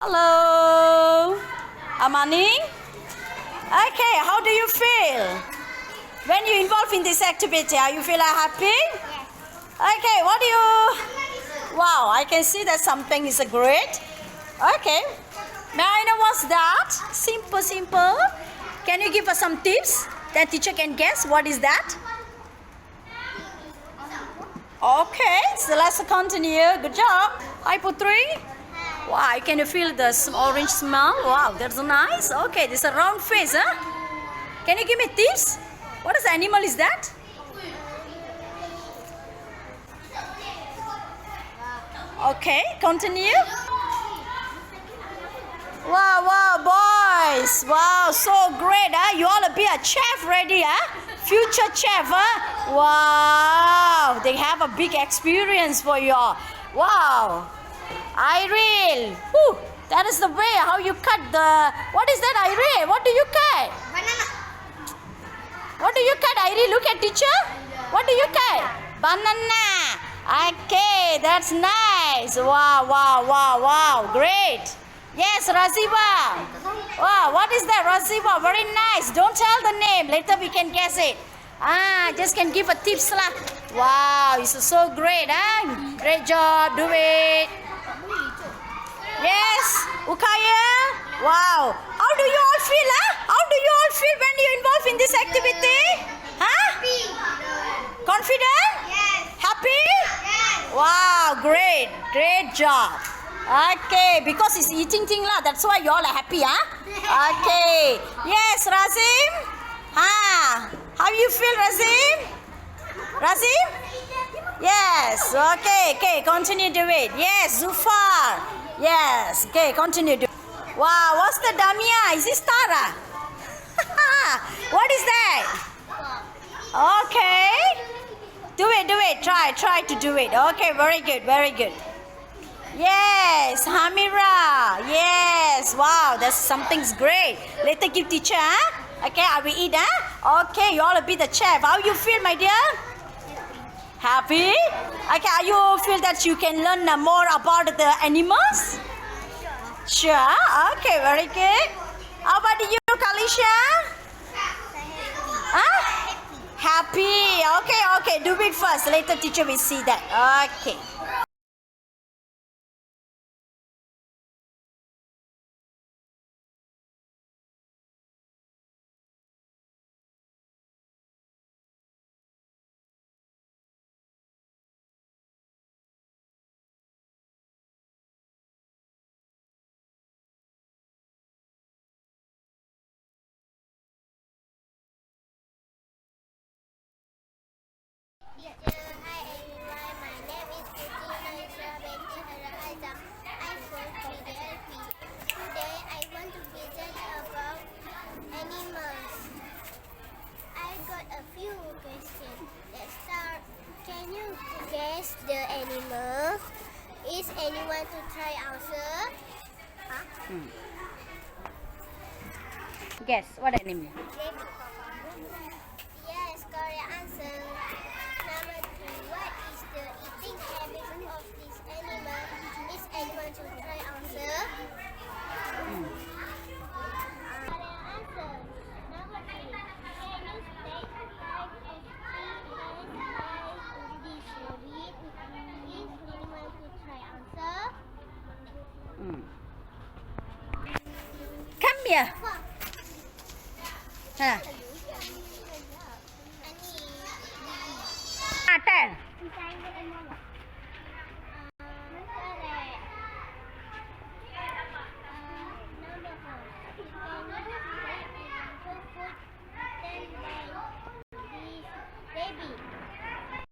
Hello, Amani. Okay, how do you feel when you involved in this activity? Are you feeling happy? Yes. Okay, what do you? Wow, I can see that something is great. Okay, may I know what's that? Simple. Can you give us some tips that teacher can guess what is that? Okay, so let's continue. Good job. Hi, Putri. Wow, can you feel the orange smell? Wow, that's nice. Okay, this is a round face, huh? Can you give me tips? What is the animal is that? Okay, continue. Wow, boys. Wow, so great, huh? You all be a chef ready, huh? Future chef, huh? Wow, they have a big experience for you all. Wow. Irene, whew, that is the way how you cut the. What is that, Irene? What do you cut? Banana. What do you cut, Irene? Look at teacher. What do you cut? Banana. Okay, that's nice. Wow, great. Yes, Raziva. Wow, what is that, Raziva? Very nice. Don't tell the name. Later we can guess it. Just can give a tips lah. Wow, it's so great, huh? Great job. Do it. Yes, Ukaya. Wow. How do you all feel, huh? How do you all feel when you involved in this activity? Huh? Confident? Yes. Happy? Yes. Wow, great job. Okay, because it's eating thing lah. That's why you all are happy, huh? Okay. Yes, Razim. How you feel, Razim? Razim? Yes. Okay. Continue do it. Yes, Zufar. Yes. Okay, continue do. Wow, what's the Damia? Is this Tara? What is that? Okay. Do it. Try to do it. Okay, very good. Yes, Hamira. Yes. Wow, that's something's great. Later give teacher, huh? Okay, I will eat, huh? Okay, you all will be the chef. How you feel, my dear? Happy? Okay, are you feel that you can learn more about the animals? Sure. Okay, very good. How about you, Kalisha? Huh? Happy. Okay. Do it first. Later teacher will see that. Okay. Hi everyone, my name is Putina Isabeti Haraazam. I'm from 3DLP. Today I want to present about animals. I got a few questions. Let's start. Can you guess the animal? Is anyone to try answer? Guess what animal? Yes, correct answer. Number 3. What is the eating habit of this animal? Is anyone to try answer? Correct answer. Number 3. Can you state the type of animals like this rabbit? Is anyone to try answer? Come here. Huh. Ani. 10. Design the animal.